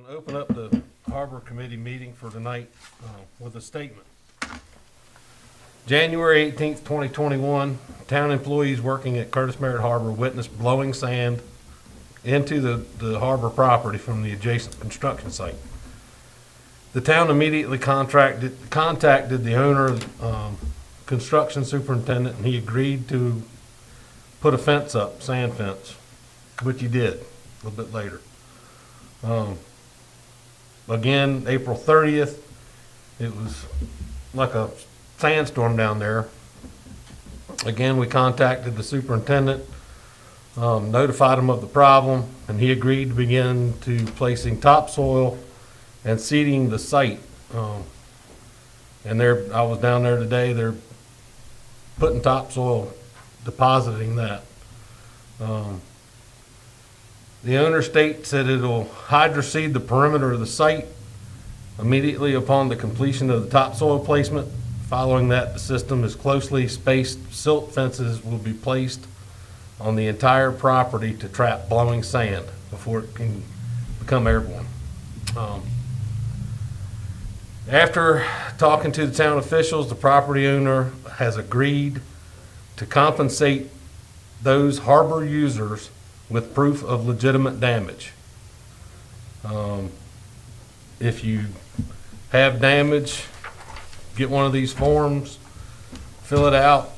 I'm going to open up the Harbor Committee meeting for tonight with a statement. January 18th, 2021, town employees working at Curtis Merritt Harbor witnessed blowing sand into the harbor property from the adjacent construction site. The town immediately contacted the owner, construction superintendent, and he agreed to put a fence up, sand fence, which he did a little bit later. Again, April 30th, it was like a sandstorm down there. Again, we contacted the superintendent, notified him of the problem, and he agreed to begin to placing topsoil and seeding the site. And I was down there today, they're putting topsoil, depositing that. The owner states that it'll hydroseed the perimeter of the site immediately upon the completion of the topsoil placement. Following that, the system is closely spaced silt fences will be placed on the entire property to trap blowing sand before it can become airborne. After talking to the town officials, the property owner has agreed to compensate those harbor users with proof of legitimate damage. If you have damage, get one of these forms, fill it out.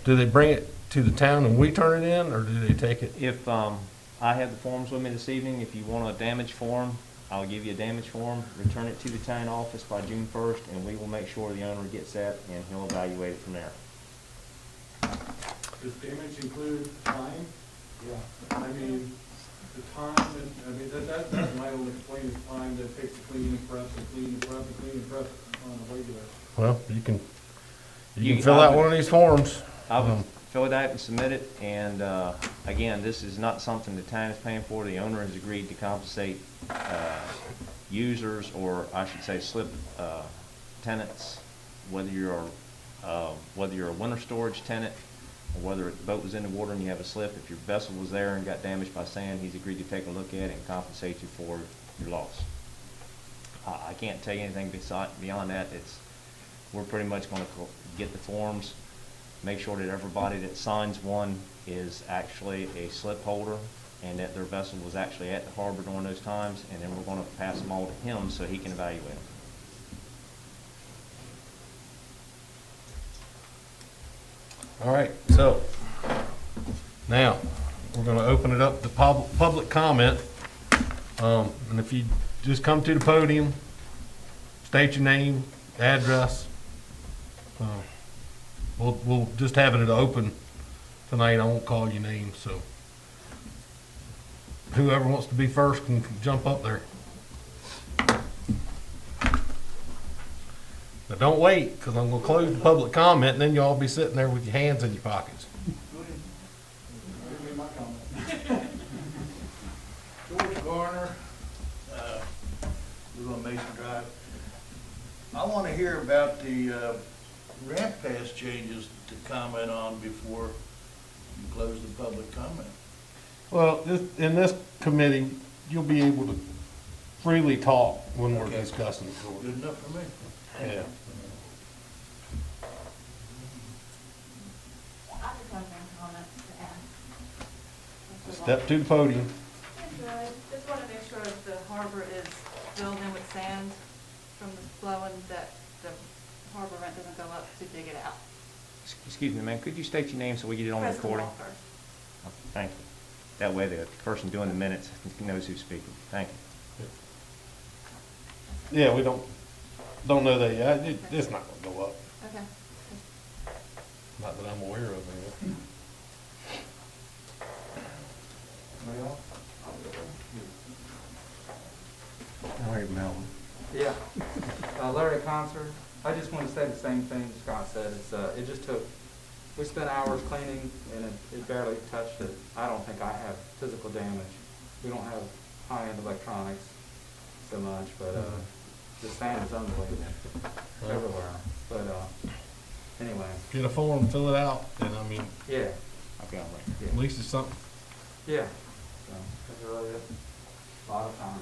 Do they bring it to the town and we turn it in, or do they take it? If I have the forms with me this evening, if you want a damage form, I'll give you a damage form, return it to the town office by June 1st, and we will make sure the owner gets that, and he'll evaluate it from there. Does damage include time? Yeah. I mean, the time, that's my only complaint is time that it takes to clean and press and clean and press and clean and press on a regular. Well, you can fill out one of these forms. I would fill it out and submit it, and again, this is not something the town is paying for. The owner has agreed to compensate users, or I should say slip tenants, whether you're a winter storage tenant, or whether the boat was in the water and you have a slip. If your vessel was there and got damaged by sand, he's agreed to take a look at it and compensate you for your loss. I can't tell you anything beyond that. We're pretty much going to get the forms, make sure that everybody that signs one is actually a slip holder and that their vessel was actually at the harbor during those times, and then we're going to pass them all to him so he can evaluate them. All right, so now we're going to open it up to public comment. And if you just come to the podium, state your name, address. We'll just have it open tonight. I won't call your name, so whoever wants to be first can jump up there. But don't wait, because I'm going to close the public comment, and then you'll all be sitting there with your hands in your pockets. Give me my comment. George Garner, we're on Mason Drive. I want to hear about the ramp pass changes to comment on before you close the public comment. Well, in this committee, you'll be able to freely talk when we're Okay. discussing it. Good enough for me. Yeah. I just have one comment to add. Step to the podium. Just want to make sure if the harbor is filled in with sand from the flowing, that the harbor rent doesn't go up to dig it out. Excuse me, ma'am, could you state your name so we get it on Preston recording? Walker. Oh, thank you. That way the person doing the minutes knows who's speaking. Thank you. Yeah, we don't know that yet. It's not gonna go up. Okay. Not that I'm aware of, anyway. All right, Melvin. Yeah, Larry Concert. I just want to say the same thing Scott said. It just took, we spent hours cleaning and it barely touched it. I don't think I have physical damage. We don't have high-end electronics so much, but the sand is unbelievable everywhere. But anyway, Get a form, fill it out, and I mean, yeah, Okay, all right. at least it's something. yeah. So, that's really it. A lot of time.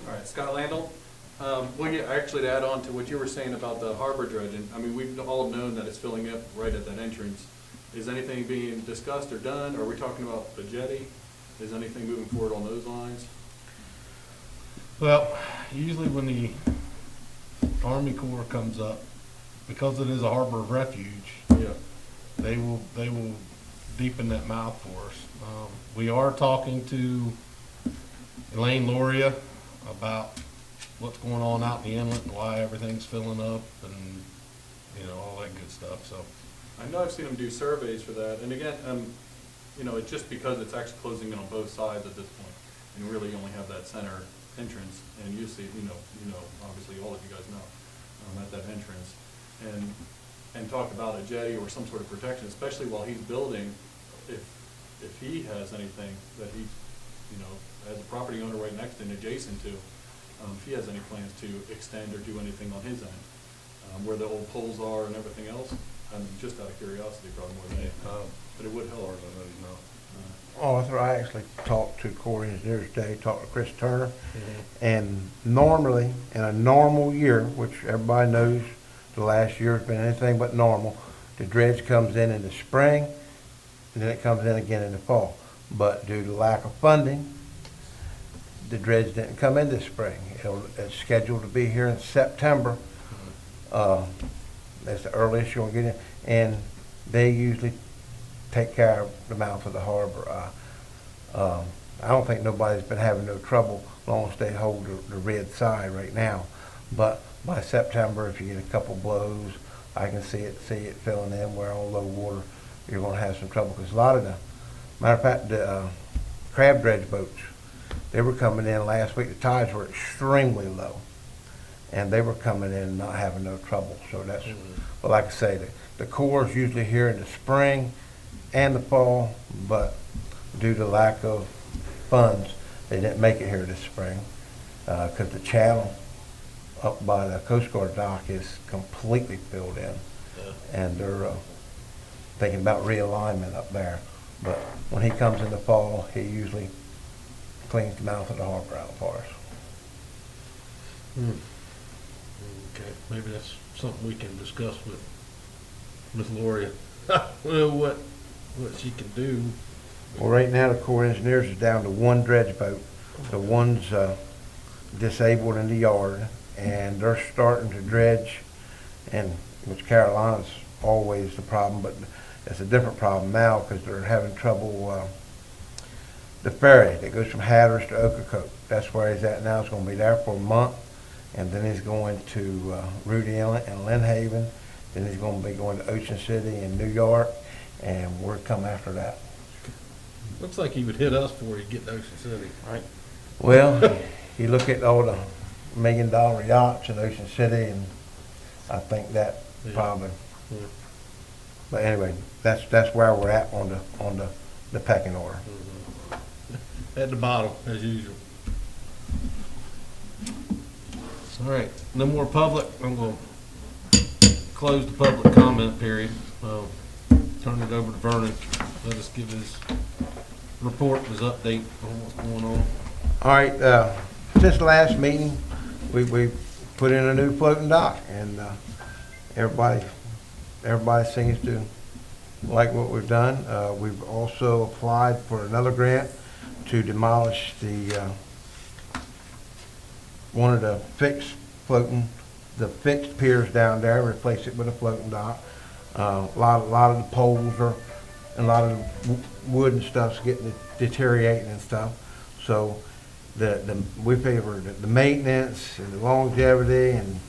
All right, Scott Landell. Well, yeah, actually to add on to what you were saying about the harbor dredging, I mean, we've all known that it's filling up right at that entrance. Is anything being discussed or done? Are we talking about the jetty? Is anything moving forward on those lines? Well, usually when the Army Corps comes up, because it is a harbor of refuge, Yeah. they will deepen that mouth for us. We are talking to Elaine Loria about what's going on out in the inlet and why everything's filling up and, you know, all that good stuff, so. I know I've seen them do surveys for that, and again, you know, it's just because it's actually closing in on both sides at this point, and you really only have that center entrance, and you see, you know, obviously all of you guys know, at that entrance, and talk about a jetty or some sort of protection, especially while he's building, if he has anything that he's, you know, as a property owner right next and adjacent to, if he has any plans to extend or do anything on his end, where the old poles are and everything else. Just out of curiosity, probably more than anything, but it would help. Arthur, I actually talked to Corps of Engineers today, talked to Chris Turner, and normally, in a normal year, which everybody knows the last year has been anything but normal, the dredge comes in the spring, and then it comes in again in the fall. But due to lack of funding, the dredge didn't come in this spring. It's scheduled to be here in September. That's the earliest you'll get in, and they usually take care of the mouth of the harbor. I don't think nobody's been having no trouble as long as they hold the red side right now. But by September, if you get a couple blows, I can see it filling in where on low water you're going to have some trouble. Because a lot of the, matter of fact, the crab dredge boats, they were coming in last week. The tides were extremely low, and they were coming in not having no trouble. So that's, but like I say, the Corps is usually here in the spring and the fall, but due to lack of funds, they didn't make it here this spring because the channel up by the Coast Guard dock is completely filled in, and they're thinking about realignment up there. But when he comes in the fall, he usually cleans the mouth of the harbor out for us. Okay, maybe that's something we can discuss with Ms. Loria. Well, what she can do. Well, right now, the Corps of Engineers is down to one dredge boat. The one's disabled in the yard, and they're starting to dredge, and which Carolina's always the problem, but it's a different problem now because they're having trouble. The ferry that goes from Hatteras to Ocracoke, that's where he's at now. He's going to be there for a month, and then he's going to Rudy Inlet and Lynn Haven. Then he's going to be going to Ocean City and New York, and we're coming after that. Looks like he would hit us before he get to Ocean City, right? Well, you look at all the $1 million yachts in Ocean City, and I think that probably. Yeah. But anyway, that's where we're at on the pecking order. At the bottom, as usual. All right, no more public. I'm going to close the public comment period. Turn it over to Vernon. Let us give his report, his update on what's going on. All right, since the last meeting, we put in a new floating dock, and everybody seems to like what we've done. We've also applied for another grant to demolish the one of the fixed piers down there, replace it with a floating dock. A lot of the poles are, and a lot of the wood and stuff's getting deteriorating and stuff. So we favor the maintenance and the longevity and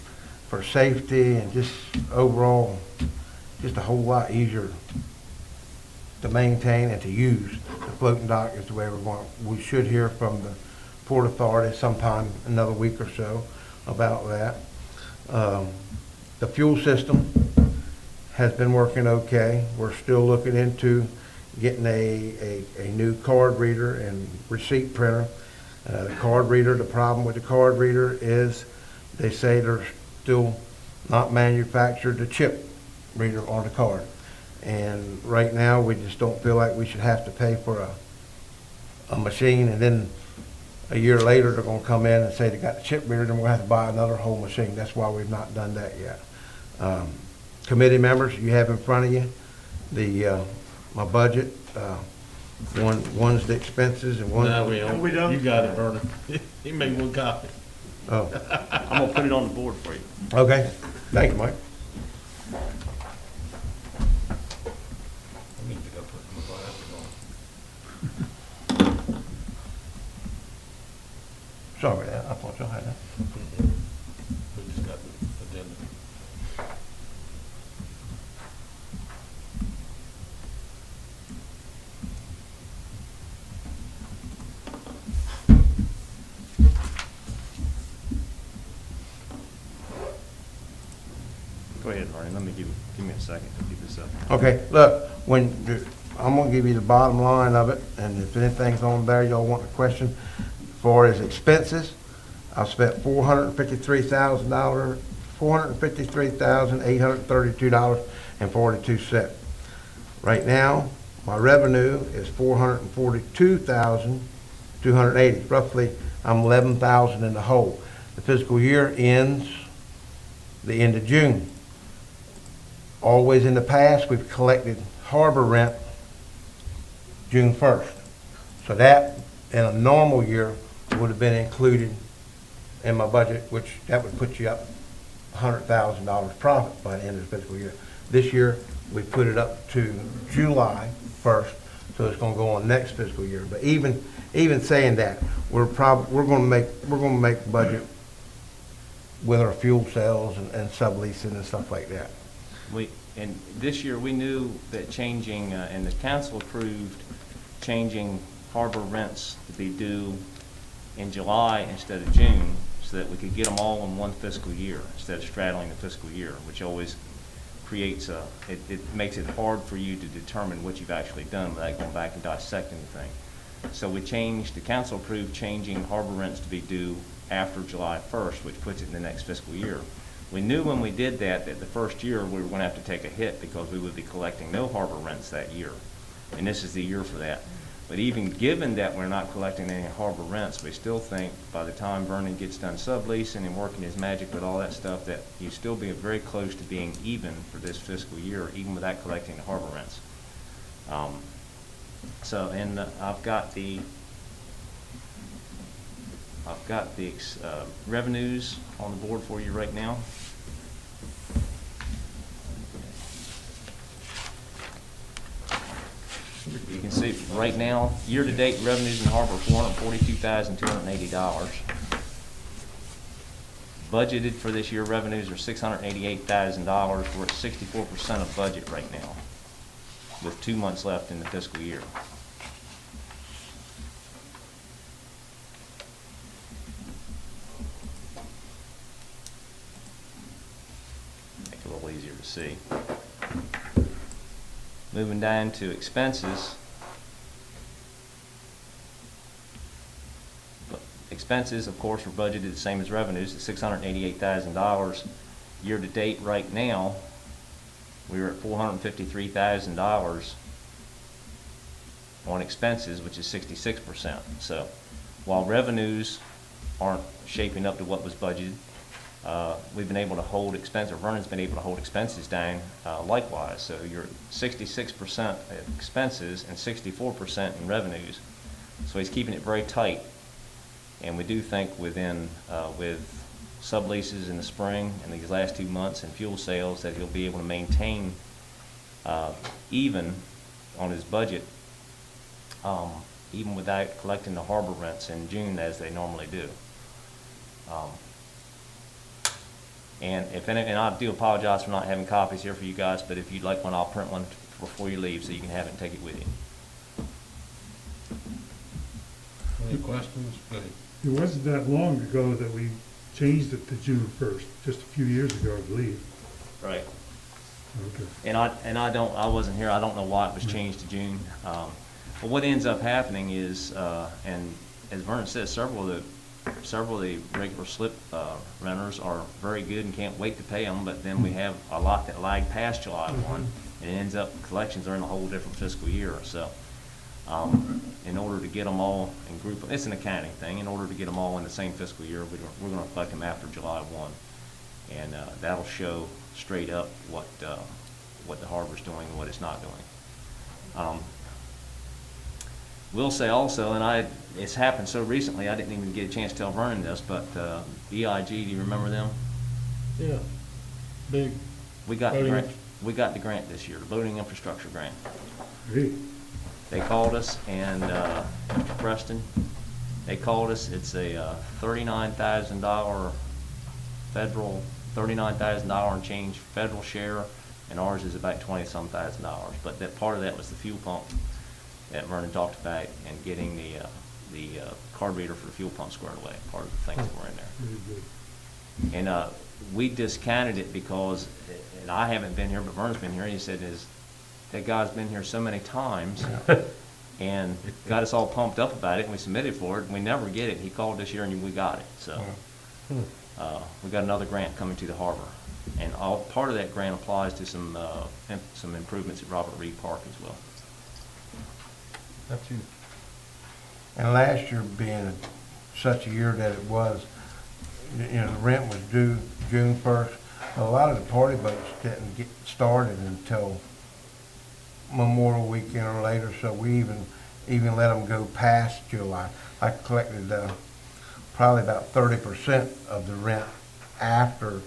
for safety and just overall, just a whole lot easier to maintain and to use. The floating dock is the way we're going. We should hear from the Port Authority sometime another week or so about that. The fuel system has been working okay. We're still looking into getting a new card reader and receipt printer. The card reader, the problem with the card reader is they say they're still not manufactured the chip reader on the card. And right now we just don't feel like we should have to pay for a machine and then a year later, they're gonna come in and say they got the chip reader, then we're gonna have to buy another whole machine. That's why we've not done that yet. Committee members, you have in front of you my budget. One's the expenses and one. No, we don't. We don't? You got it, Vernon. He made one copy. Oh, I'm gonna put it on the board for you. okay. Thank you, Mike. I need to go put my glasses on. Sorry about that. I thought y'all had that. We just got the agenda. Go ahead, Vernon, let me give me a second to keep this up. Okay, look, I'm gonna give you the bottom line of it, and if anything's on there y'all want to question, as far as expenses, I've spent $453,832.42. Right now, my revenue is $442,280. Roughly, I'm 11,000 in the hole. The fiscal year ends the end of June. Always in the past, we've collected harbor rent June 1st. So that, in a normal year, would have been included in my budget, which that would put you up $100,000 profit by the end of the fiscal year. This year, we put it up to July 1st, so it's gonna go on next fiscal year. But even saying that, we're gonna make budget with our fuel sales and subleasing and stuff like that. And this year, we knew that changing, and the council approved changing harbor rents to be due in July instead of June, so that we could get them all in one fiscal year, instead of straddling the fiscal year, which always creates it makes it hard for you to determine what you've actually done without going back and dissecting the thing. So the council approved changing harbor rents to be due after July 1st, which puts it in the next fiscal year. We knew when we did that the first year we were going to have to take a hit because we would be collecting no harbor rents that year. And this is the year for that. But even given that we're not collecting any harbor rents, we still think by the time Vernon gets done subleasing and working his magic with all that stuff, that you still be very close to being even for this fiscal year, even without collecting the harbor rents. I've got the revenues on the board for you right now. You can see right now, year-to-date revenues in the harbor are $442,280. Budgeted for this year revenues are $688,000. We're at 64% of budget right now, with 2 months left in the fiscal year. Make it a little easier to see. Moving down to expenses. Expenses, of course, are budgeted the same as revenues at $688,000. Year to date right now, we're at $453,000 on expenses, which is 66%. So while revenues aren't shaping up to what was budgeted, we've been able to hold expenses, or Vernon's been able to hold expenses down likewise. So you're 66% expenses and 64% in revenues. So he's keeping it very tight. And we do think with subleases in the spring and these last 2 months and fuel sales that he'll be able to maintain even on his budget, even without collecting the harbor rents in June as they normally do. And I do apologize for not having copies here for you guys, but if you'd like one, I'll print one before you leave so you can have it and take it with you. Any questions? Go ahead. It wasn't that long ago that we changed it to June 1st, just a few years ago, I believe. Right. Okay. And I wasn't here. I don't know why it was changed to June. But what ends up happening is, and as Vernon says, several of the regular slip renters are very good and can't wait to pay them. But then we have a lot that lag past July 1, and it ends up collections are in a whole different fiscal year. So In order to get them all in group, it's an accounting thing, in order to get them all in the same fiscal year, we're gonna collect them after July 1. And that'll show straight up what the harbor's doing and what it's not doing. Will say also, and it's happened so recently, I didn't even get a chance to tell Vernon this, but EIG, do you remember them? Yeah, big. We got the Boating grant. We got the grant this year, the boating infrastructure grant. Great. They called us, and Mr. Preston, they called us. It's a $39,000 federal, $39,000 and change federal share, and ours is about $20-some thousand. But that part of that was the fuel pump that Vernon talked about, and getting the card reader for the fuel pump squared away. Part of the things that were in there. Really good. And we discounted it because, and I haven't been here, but Vernon's been here, and he said that guy's been here so many times and got us all pumped up about it, and we submitted for it, and we never get it. He called this year and we got it. So we got another grant coming to the harbor. And part of that grant applies to some improvements at Robert Reed Park as well. That's you. And last year being such a year that it was, the rent was due June 1st. A lot of the party boats didn't get started until Memorial Weekend or later, so we even let them go past July. I collected probably about 30% of the rent after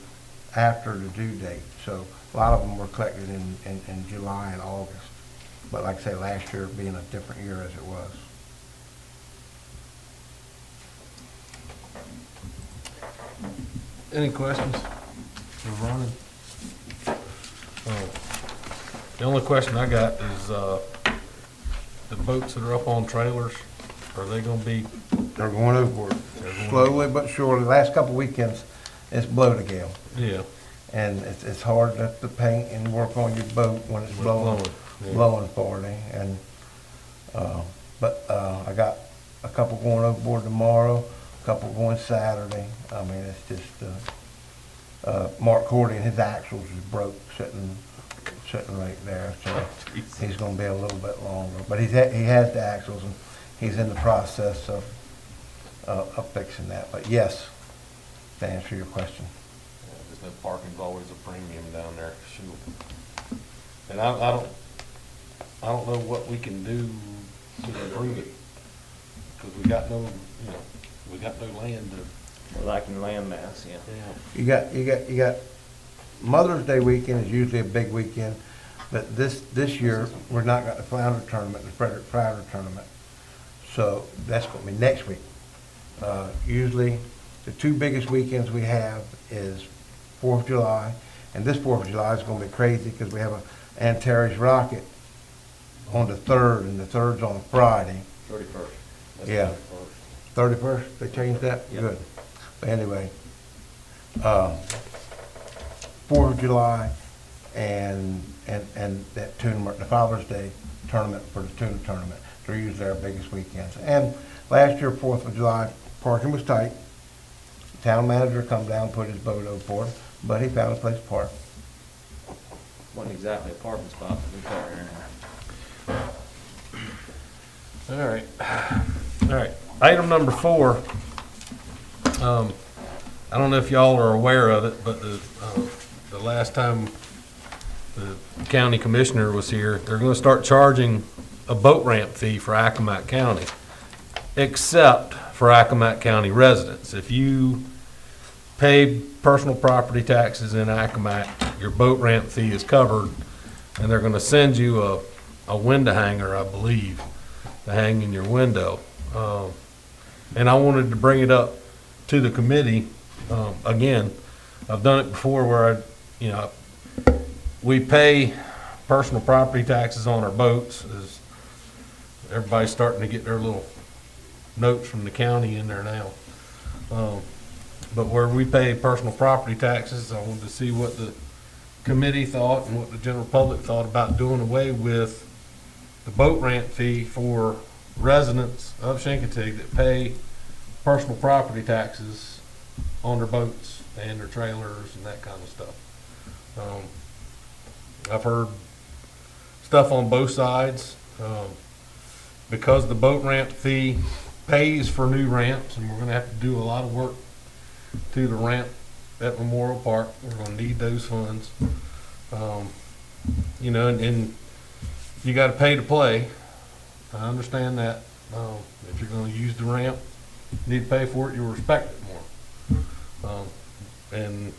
the due date. So a lot of them were collected in July and August. But like I say, last year being a different year as it was. Any questions for Vernon? The only question I got is, the boats that are up on trailers, are they gonna be? They're going overboard, They're going slowly but surely. Last couple weekends, it's blow to gale. Yeah. And it's hard to paint and work on your boat when it's blowing Yeah. 40. And, I got a couple going overboard tomorrow, a couple going Saturday. I mean, it's just, Mark Cordy and his axles is broke sitting right there. So he's gonna be a little bit longer, but he has the axles and he's in the process of fixing that. But yes, to answer your question. Just know parking's always a premium down there, sure. And I don't know what we can do to improve it, because we got no land to. Lacking land mass, yeah. You got Mother's Day weekend is usually a big weekend, but this year, we're not got the Flounder tournament, the Frederick Flounder tournament. So that's going to be next week. Usually, the two biggest weekends we have is 4th of July, and this 4th of July is going to be crazy because we have an Antares Rocket on the 3rd, and the 3rd's on a Friday. 31st. Yeah. 31st, they changed that? Yep. Good. But anyway, 4th of July and that tournament, the Father's Day tournament for the tuna tournament. They're usually our biggest weekends. And last year, 4th of July, parking was tight. The town manager come down, put his boat overboard, but he found a place to park. Wasn't exactly a parking spot, but we got there. All right. All right. Item number 4. I don't know if y'all are aware of it, but the last time the county commissioner was here, they're going to start charging a boat ramp fee for Accomack County, except for Accomack County residents. If you pay personal property taxes in Accomack, your boat ramp fee is covered, and they're going to send you a window hanger, I believe, to hang in your window. And I wanted to bring it up to the committee. Again, I've done it before where we pay personal property taxes on our boats. As everybody's starting to get their little notes from the county in there now. But where we pay personal property taxes, I wanted to see what the committee thought and what the general public thought about doing away with the boat ramp fee for residents of Chincoteague that pay personal property taxes on their boats and their trailers and that kind of stuff. I've heard stuff on both sides. because the boat ramp fee pays for new ramps, and we're gonna have to do a lot of work to the ramp at Memorial Park. We're gonna need those funds. You know, and you gotta pay to play. I understand that. If you're gonna use the ramp, you need to pay for it, you'll respect it more. And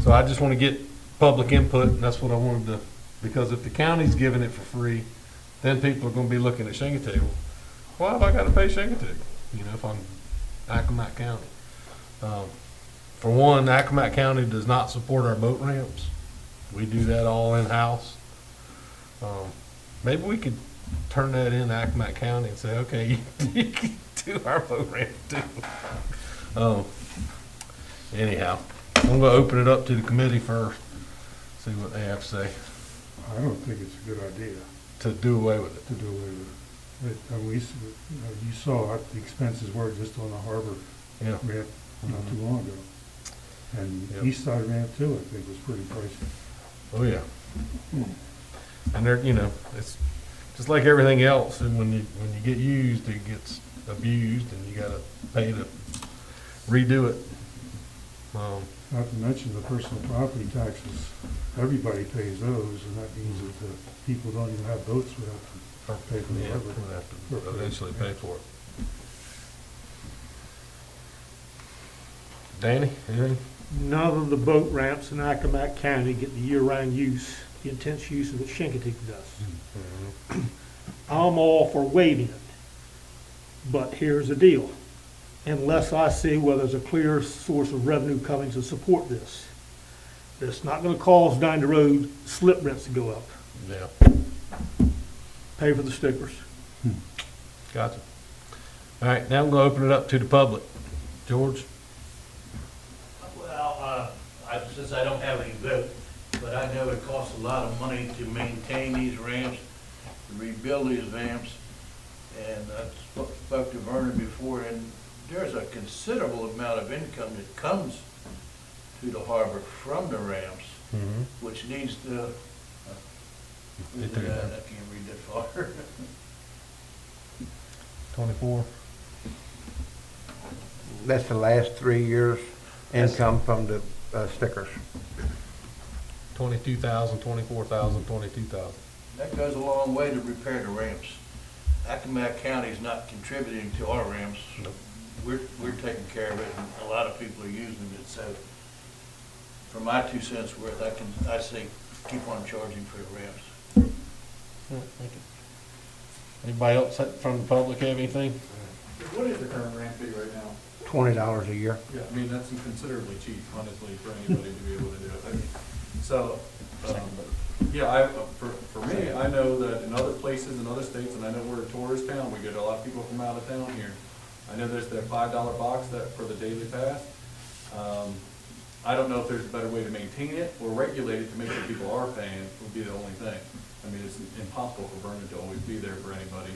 so I just wanna get public input, and that's what I wanted to, because if the county's giving it for free, then people are gonna be looking at Chincoteague. Why have I gotta pay Chincoteague? You know, if I'm Accomack County. For one, Accomack County does not support our boat ramps. We do that all in-house. Maybe we could turn that in Accomack County and say, okay, you can do our boat ramp too. Anyhow, I'm gonna open it up to the committee first, see what they have to say, I don't think it's a good idea to do away with it. to do away with it. You saw what the expenses were just on the harbor Yeah. ramp not too long ago. And Yep. east side ramp too, I think, was pretty pricey. Oh, yeah. And they're, you know, it's just like everything else, and when you get used, it gets abused, and you gotta pay to redo it. Not to mention the personal property taxes, everybody pays those, and that means that the people who don't even have boats would have to pay for the Yeah, harbor. we'll have to eventually pay for it. Danny, anything? None of the boat ramps in Accomack County get the year-round use, the intense use of what Chincoteague does. I'm all for waiving it, but here's the deal. Unless I see where there's a clear source of revenue coming to support this, it's not gonna cause down the road slip rents to go up. Yeah, Pay for the stickers. gotcha. All right, now I'm gonna open it up to the public. George? Well, since I don't have any vote, but I know it costs a lot of money to maintain these ramps, to rebuild these ramps. And I spoke to Vernon before, and there's a considerable amount of income that comes to the harbor from the ramps, which needs to, I can't read that far. 24. That's the last 3 years' income from the stickers. 22,000, 24,000, 22,000. That goes a long way to repair the ramps. Accomack County is not contributing to our ramps. Nope. We're taking care of it, and a lot of people are using it, so for my 2 cents worth, I say keep on charging for the ramps. Thank you. Anybody else from the public have anything? What is the current ramp fee right now? $20 a year. Yeah, I mean, that's considerably cheap, honestly, for anybody to be able to do it. I mean, so, yeah, for me, I know that in other places, in other states, and I know we're a tourist town, we get a lot of people from out of town here. I know there's that $5 box that for the daily pass. I don't know if there's a better way to maintain it or regulate it to make sure people are paying, would be the only thing. I mean, it's impossible for Vernon to always be there for anybody.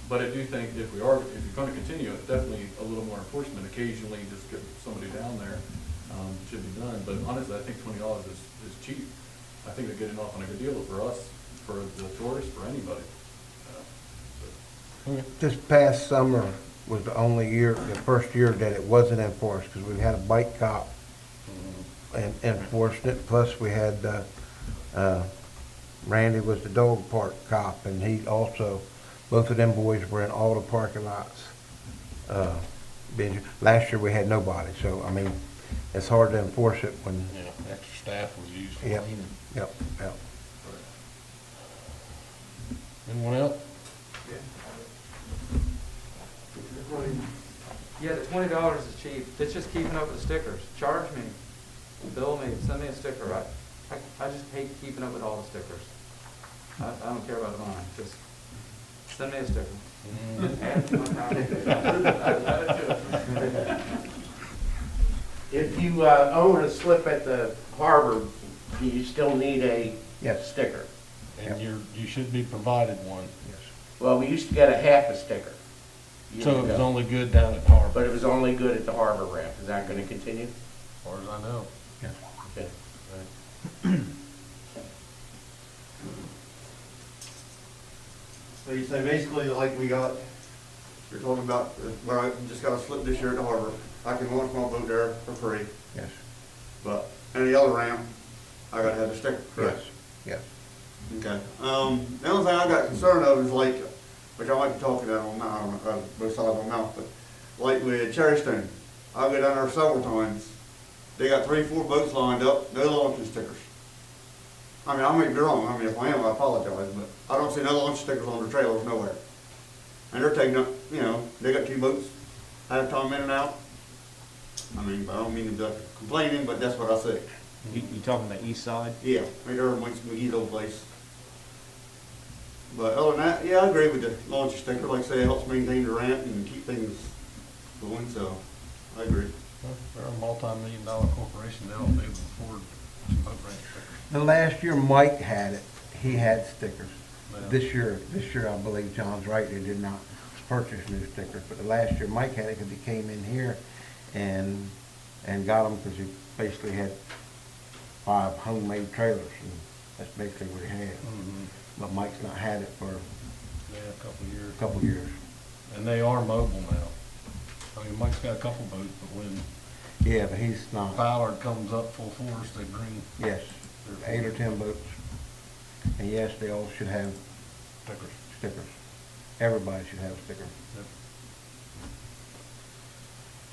But I do think if you're gonna continue it, definitely a little more enforcement, occasionally just get somebody down there, should be done. But honestly, I think $20 is cheap. I think they're getting off on a good deal for us, for the tourists, for anybody. This past summer was the only year, the first year that it wasn't enforced, because we had a bike cop and enforced it, plus we had, Randy was the dog park cop, and he also, both of them boys were in all the parking lots. Last year we had nobody, so, I mean, it's hard to enforce it when, Yeah, extra staff was used for Yep. cleaning. yep, yep. Anyone else? Yeah, the $20 is cheap. It's just keeping up with the stickers. Charge me, bill me, send me a sticker. I just hate keeping up with all the stickers. I don't care about mine, just send me a sticker. Add it to my account. If you own a slip at the harbor, do you still need a Yes. sticker? And you should be provided one. Well, we used to get a half a sticker. years So it was ago, only good down at Harbor, But it was only good at the harbor ramp. Is that going to continue? as far as I know. Okay. So you say basically like you're talking about where I just got a slip this year at the harbor. I can launch my boat there for free, Yes, but any other ramp, I gotta have a sticker, yes, correct? yes. Okay. The only thing I got concerned of is like, which I might be talking out on both sides of my mouth, but like with Cherrystone, I go down there several times. They got 3, 4 boats lined up, no launching stickers. I mean, I may be wrong. I mean, if I am, I apologize, but I don't see no launch stickers on the trailers nowhere. And they're taking up, they got 2 boats, half time in and out. I mean, I don't mean to be complaining, but that's what I see. You talking the east side? Yeah, right there in McGee's old place. But other than that, yeah, I agree with the launch sticker. Like I say, it helps maintain the ramp and keep things going, so I agree. They're a multi-million-dollar corporation, they'll be able to afford some boat ramp stickers. The last year Mike had it, he had stickers. Yeah. This year, I believe John's right, they did not purchase new stickers, but the last year Mike had it because he came in here and got them because he basically had 5 homemade trailers, and that's basically what he had. Mhm. But Mike's not had it for Yeah, a couple of years. a couple of years. And they are mobile now. I mean, Mike's got a couple boats, but when Yeah, but he's not. Ballard comes up full force, they bring Yes, their 8 or 10 boats. And yes, they all should have stickers. stickers. Everybody should have a sticker.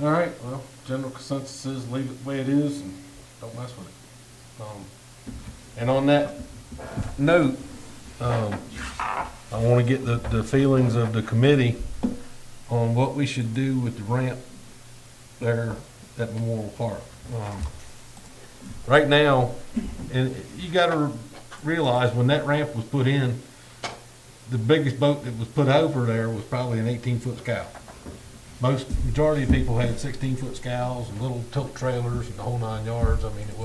All right, well, general consensus is leave it the way it is and don't mess with it. And on that note, I want to get the feelings of the committee on what we should do with the ramp there at Memorial Park. Right now, and you got to realize when that ramp was put in, the biggest boat that was put over there was probably an 18-foot scow. Majority of people had 16-foot scows and little tilt trailers and the whole 9 yards. I mean, it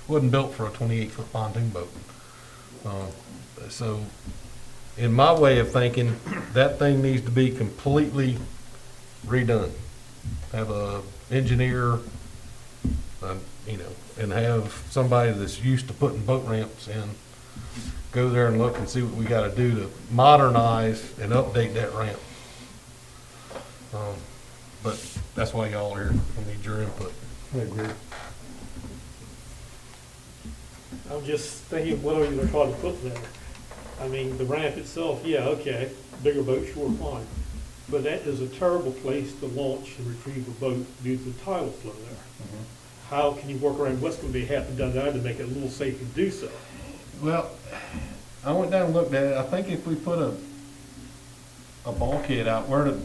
wasn't built for a 28-foot pontoon boat. So, in my way of thinking, that thing needs to be completely redone. Have a engineer, and have somebody that's used to putting boat ramps in, go there and look and see what we got to do to modernize and update that ramp. But that's why y'all are here. I need your input. I agree. I'm just thinking, what are you gonna try to put there? I mean, the ramp itself, yeah, okay, bigger boat, sure, fine. But that is a terrible place to launch and retrieve a boat due to the tidal flow there. How can you work around what's gonna be happening down there to make it a little safer to do so? Well, I went down and looked at it. I think if we put a bulkhead out where to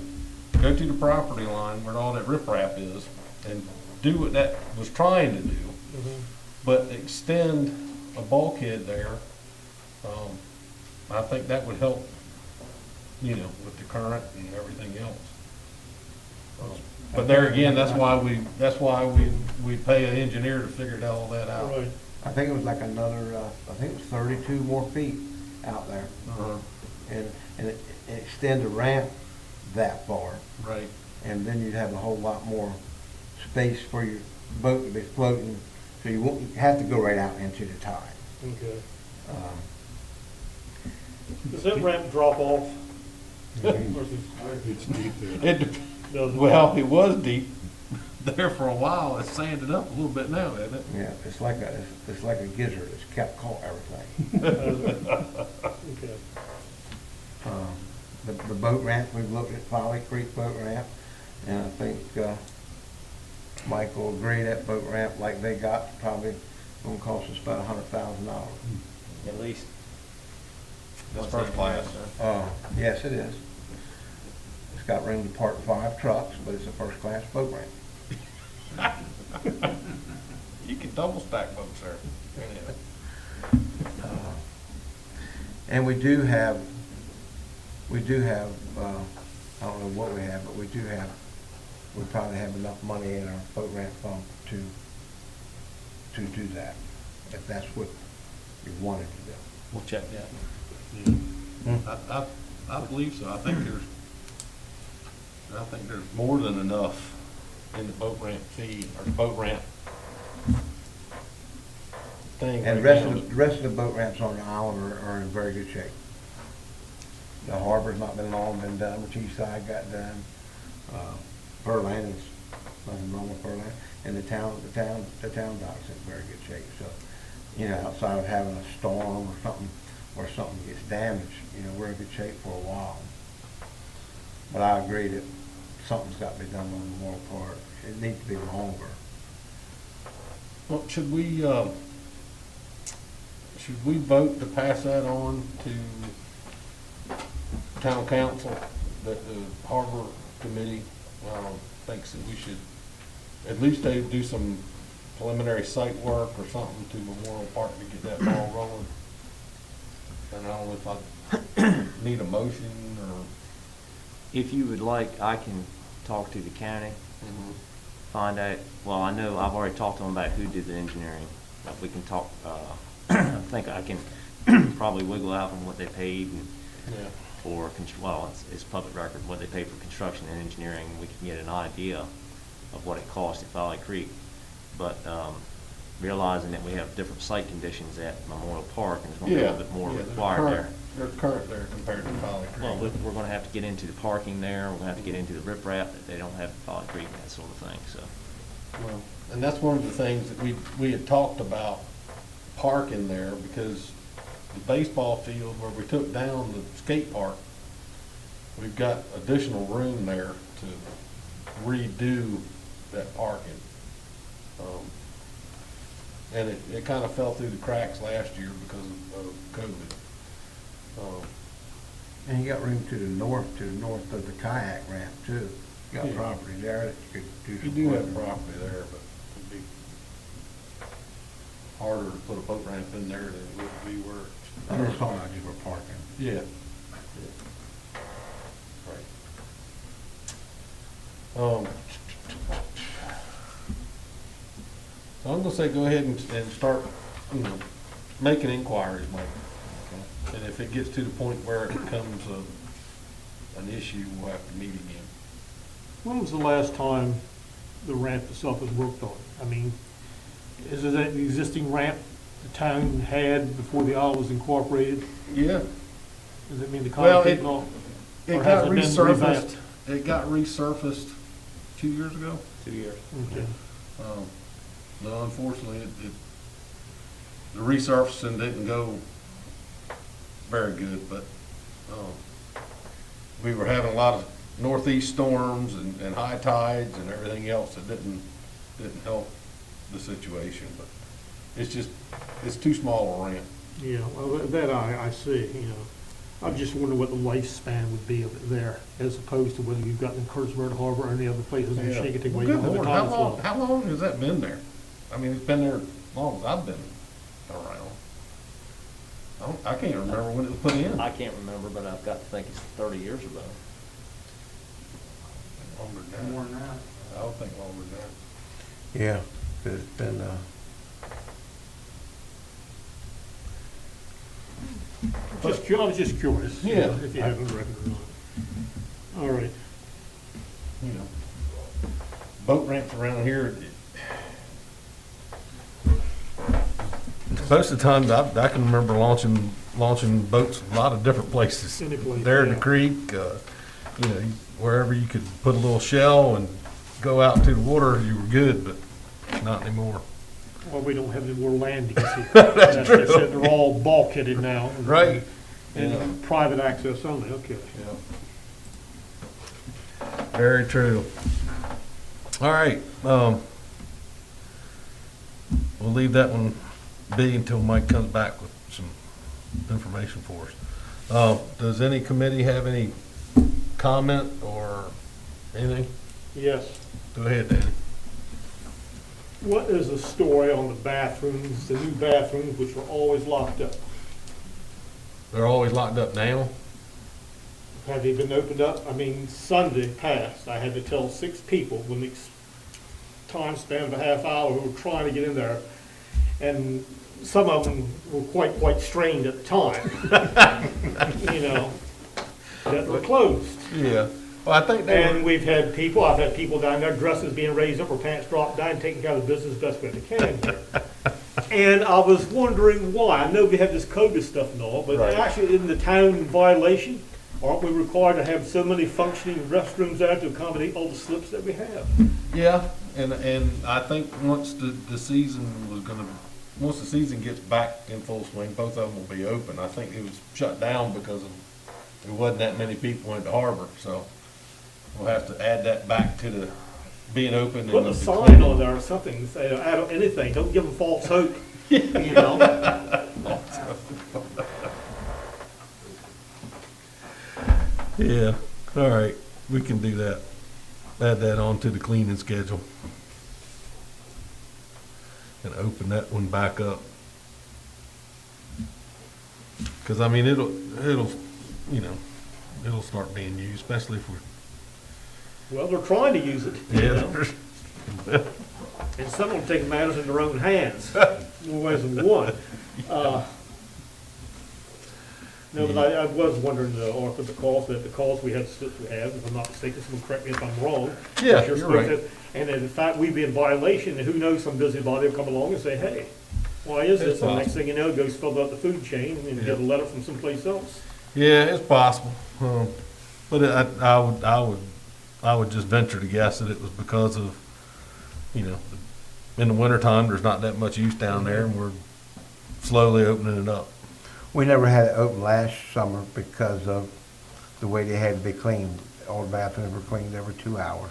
go to the property line where all that riprap is and do what that was trying to do, but extend a bulkhead there, I think that would help, with the current and everything else. But there again, that's why we pay an engineer to figure all that out. Right. I think it was like another, I think it was 32 more feet out there. And extend the ramp that far. Right. And then you'd have a whole lot more space for your boat to be floating, so you won't have to go right out into the tide. Okay. Um, Does that ramp drop off? It's deep there. Well, it was deep there for a while. It's sanded up a little bit now, isn't it? Yeah, it's like a gizzard. It's kept caught everything. Okay. The boat ramp, we've looked at Folly Creek boat ramp, and I think Mike will agree that boat ramp like they got probably gonna cost us about $100,000. At least. That's first class. Yes, it is. It's got room to park 5 trucks, but it's a first class boat ramp. You can double stack boats there. And we do have, I don't know what we have, but we probably have enough money in our boat ramp fund to do that, if that's what you wanted to do. We'll check that. I believe so. I think there's more than enough in the boat ramp fee or the boat ramp thing. And the rest of the boat ramps on the island are in very good shape. The harbor's not been long been done, but east side got done. Pearland is, nothing wrong with Pearland, and the town dock's in very good shape, so, you know, outside of having a storm or something gets damaged, you know, we're in good shape for a while. But I agree that something's got to be done on Memorial Park. It needs to be longer. Well, should we vote to pass that on to town council, that the harbor committee thinks that we should, at least they do some preliminary site work or something to Memorial Park to get that ball rolling? And I don't know if I need a motion or. If you would like, I can talk to the county, find out, well, I know I've already talked to them about who did the engineering. But we can talk, I think I can probably wiggle out on what they paid and Yeah. for, well, it's public record, what they paid for construction and engineering. We can get an idea of what it cost at Valley Creek. But realizing that we have different site conditions at Memorial Park, and there's going to be a little bit more required there. They're current there compared to Valley Creek. Well, we're going to have to get into the parking there. We're going to have to get into the riprap that they don't have at Valley Creek and that sort of thing, so. Well, and that's one of the things that we had talked about parking there, because the baseball field where we took down the skate park, we've got additional room there to redo that parking. And it kind of fell through the cracks last year because of COVID. And you got room to the north of the kayak ramp too. You got Yeah. property there that you could do You some. do have equipment. property there, but it'd be harder to put a boat ramp in there than it would be where. I'm just talking about just for parking. Yeah. Right. So I'm gonna say go ahead and start, making inquiries, Mike. And if it gets to the point where it becomes an issue, we'll have to meet again. When was the last time the ramp itself was worked on? I mean, is it that the existing ramp the town had before the isle was incorporated? Yeah. Does it mean the Well, concrete and all? It Or got has it been resurfaced, revamped? it got resurfaced 2 years ago. 2 years. Okay. No, unfortunately, the resurfacing didn't go very good, but, we were having a lot of northeast storms and high tides and everything else that didn't help the situation, but it's too small a ramp. Yeah, well, that I see, I'm just wondering what the lifespan would be of it there, as opposed to whether you've got it in Kurtzburg Harbor or any other places in Yeah. Chincoteague where Well, you good don't have a Lord, time flow. how long has that been there? I mean, it's been there as long as I've been around. I can't remember when it was put in. I can't remember, but I've got to think it's 30 years ago. Longer than More that. than that. I would think longer than that. Yeah, 'cause it's been, I was just curious. Yeah. If you have a record or not. All right. Boat ramps around here. Most of the times, I can remember launching boats a lot of different places. Any place, There in the yeah. creek, wherever you could put a little shell and go out into the water, you were good, but not anymore. Well, we don't have any more landings here. That's true. it. They're all bulkheaded now. Right. And Yeah. private access only, okay. Very true. All right, we'll leave that one be until Mike comes back with some information for us. Does any committee have any comment or anything? Yes. Go ahead, Danny. What is the story on the bathrooms, the new bathrooms, which were always locked up? They're always locked up now? Have they been opened up? I mean, Sunday passed, I had to tell 6 people in the time span of a half hour who were trying to get in there. And some of them were quite strained at the time. That were closed. Yeah. Well, I think they And were, I've had people down there, dresses being raised up or pants dropped down, taking care of the business best way they can here. And I was wondering why. I know we have this COVID stuff and all, but Right. actually isn't the town in violation aren't we required to have so many functioning restrooms out to accommodate all the slips that we have? Yeah, and I think once the season once the season gets back in full swing, both of them will be open. I think it was shut down because there wasn't that many people in the harbor, so we'll have to add that back to the being open. and Put a the sign cleaning. on there or something, say, I don't, anything, don't give them false hope, you know? Yeah, all right, we can do that. Add that on to the cleaning schedule. And open that one back up. Cause I mean, it'll, you know, it'll start being used, especially if we're, Well, they're trying to use it, you yeah. know? And some of them take matters in their own hands, more ways than one. No, but I was wondering, Arthur, because we had the slips we have, if I'm not mistaken, someone correct me if I'm wrong. Yeah, But you're supposed right. to- And then in fact, we'd be in violation, and who knows, some busybody will come along and say, hey, why is this? It's And the next possible. thing you know, it goes further up the food chain and get a letter from someplace else. Yeah, it's possible. But I would just venture to guess that it was because of, you know, in the wintertime, there's not that much use down there, and we're slowly opening it up. We never had it open last summer because of the way they had to be cleaned. All the bathrooms were cleaned every 2 hours.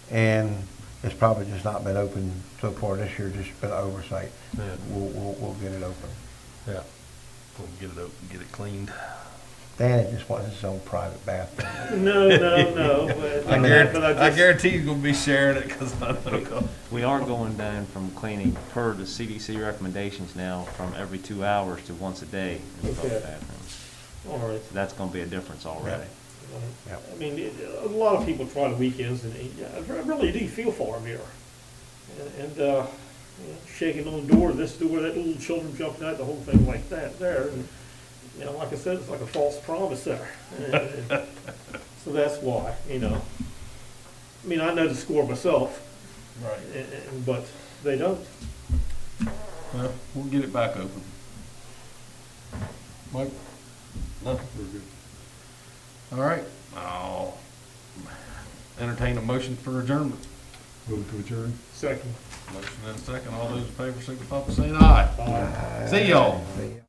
And it's probably just not been open so far this year, just been an oversight. Yeah. We'll get it open. Yeah. We'll get it open, get it cleaned. Danny just wants his own private bathroom. No. but- I but just- guarantee he's gonna be sharing it, cause I know. We are going down from cleaning per the CDC recommendations now from every 2 hours to once a day in the public Okay. bathrooms. All right. So that's gonna be a difference already. Yep. I mean, a lot of people try the weekends, and I really do feel for them here. And you know, shaking on the door, this door, that little children jumping out, the whole thing like that there. And, you know, like I said, it's like a false promise there. And so that's why, you know. I mean, I know the score myself, Right. but they don't. Well, we'll get it back open. Mike? No? We're good. All right. I'll entertain a motion for adjournment. Move to adjourn. Second. Motion and a second. All those in favor signify by saying aye. Bye. See y'all. See ya.